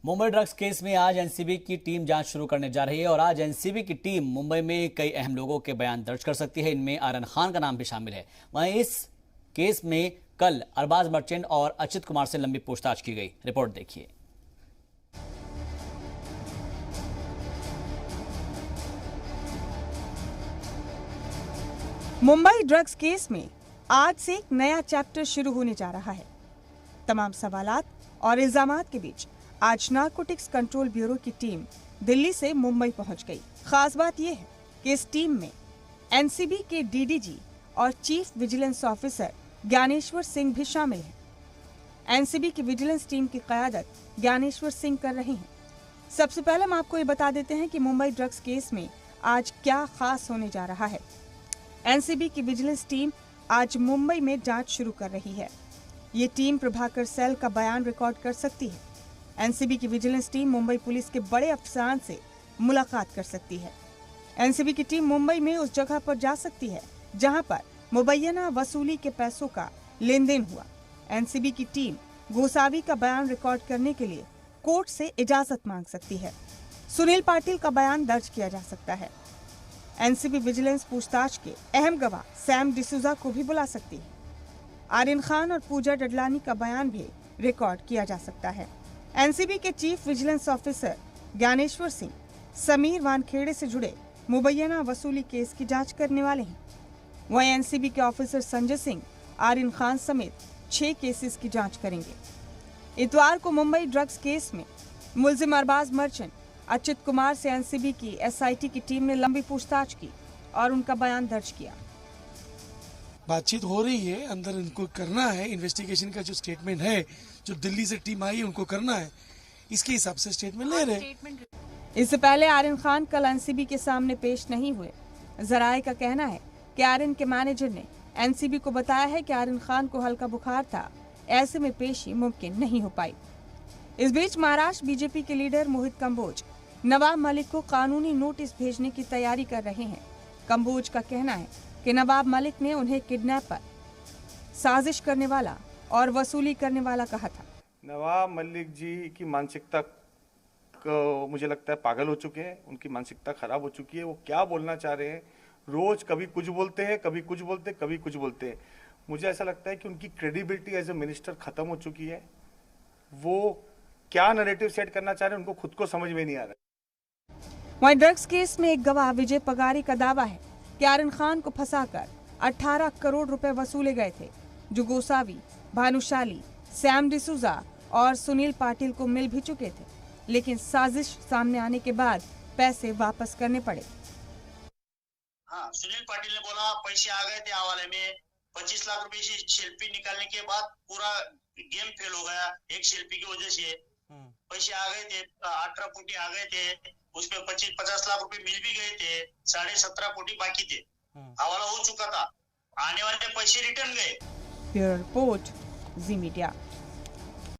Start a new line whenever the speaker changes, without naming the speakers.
Mumbai drugs case में आज NCB की टीम जांच शुरू करने जा रही है और आज एनसीबी की टीम मुंबई में कई अहम लोगों के बयान दर्ज कर सकती है। इनमें आर्यन खान का नाम भी शामिल है। वहीं इस केस में कल अरबाज मर्चेंट और अचित कुमार से लंबी पूछताछ की गई। रिपोर्ट देखिए।
मुंबई ड्रग्स केस में आज से एक नया चैप्टर शुरू होने जा रहा है। तमाम सवालात और इल्जामात के बीच आज नारकोटिक्स कंट्रोल ब्यूरो की टीम दिल्ली से मुंबई पहुंच गई। खास बात यह है कि इस टीम में एनसीबी के डीडीजी और chief vigilance officer Dnyaneshwar Singh भी शामिल हैं। एनसीबी की विजिलेंस टीम की क़यादत ज्ञानेश्वर सिंह कर रहे हैं। सबसे पहले हम आपको ये बता देते हैं कि मुंबई ड्रग्स केस में आज क्या खास होने जा रहा है। एनसीबी की विजिलेंस टीम आज मुंबई में जांच शुरू कर रही है। ये टीम प्रभाकर सेल का बयान रिकॉर्ड कर सकती है। एनसीबी की विजिलेंस टीम मुंबई पुलिस के बड़े अफसरान से मुलाकात कर सकती है। एनसीबी की टीम मुंबई में उस जगह पर जा सकती है जहां पर मुबैना वसूली के पैसों का लेन देन हुआ। एनसीबी की टीम गोसावी का बयान रिकॉर्ड करने के लिए कोर्ट से इजाजत मांग सकती है। सुनील पाटिल का बयान दर्ज किया जा सकता है। एनसीबी विजिलेंस पूछताछ के अहम गवाह सैम डिसूजा को भी बुला सकती है। आर्यन खान और पूजा डडलानी का बयान भी रिकॉर्ड किया जा सकता है। एनसीबी के chief vigilance officer Dnyaneshwar Singh Sameer Wankhede से जुड़े मुबैना वसूली केस की जांच करने वाले हैं। वहीं एनसीबी के ऑफिसर संजय सिंह आर्यन खान समेत 6 केसेस की जांच करेंगे। इतवार को मुंबई ड्रग्स केस में मुलजिम अरबाज मर्चेंट अचित कुमार से एनसीबी की एसआईटी की टीम ने लंबी पूछताछ की और उनका बयान दर्ज किया।
बातचीत हो रही है, अंदर इनको करना है। इन्वेस्टिगेशन का जो स्टेटमेंट है, जो दिल्ली से टीम आई है उनको करना है, इसके हिसाब से स्टेटमेंट ले रहे हैं।
इससे पहले आर्यन खान कल एनसीबी के सामने पेश नहीं हुए। जराये का कहना है कि आर्यन के मैनेजर ने एनसीबी को बताया है कि आर्यन खान को हल्का बुखार था, ऐसे में पेशी मुमकिन नहीं हो पाई। इस बीच महाराष्ट्र बीजेपी के लीडर मोहित कंबोज नवाब मलिक को कानूनी नोटिस भेजने की तैयारी कर रहे हैं। कंबोज का कहना है कि नवाब मलिक ने उन्हें किडनैपर, साजिश करने वाला और वसूली करने वाला कहा था।
नवाब मलिक जी की मानसिकता को मुझे लगता है पागल हो चुके हैं। उनकी मानसिकता खराब हो चुकी है। वो क्या बोलना चाह रहे हैं, रोज कभी कुछ बोलते हैं, कभी कुछ बोलते हैं, कभी कुछ बोलते हैं। मुझे ऐसा लगता है कि उनकी क्रेडिबिलिटी एज ए मिनिस्टर खत्म हो चुकी है। वो क्या नैरेटिव सेट करना चाह रहे हैं उनको खुद को समझ में नहीं आ रहा।
वहीं ड्रग्स केस में एक गवाह विजय पगारी का दावा है कि आर्यन खान को फंसाकर 18 करोड़ रुपए वसूले गए थे, जो गोसावी, भानुशाली, सैम डिसूजा और सुनील पाटिल को मिल भी चुके थे, लेकिन साजिश सामने आने के बाद पैसे वापस करने पड़े।
हाँ, सुनील पाटिल ने बोला पैसे आ गए थे हवाले में। 25 लाख रुपए से शिल्पी निकालने के बाद पूरा गेम फेल हो गया। एक शिल्पी की वजह से पैसे आ गए थे, 18 कोटी आ गए थे। उसमें 25-50 लाख रुपए मिल भी गए थे, 17.5 कोटी बाकी थे। हवाला हो चुका था, आने वाले पैसे रिटर्न गए।
ब्यूरो रिपोर्ट, जी मीडिया।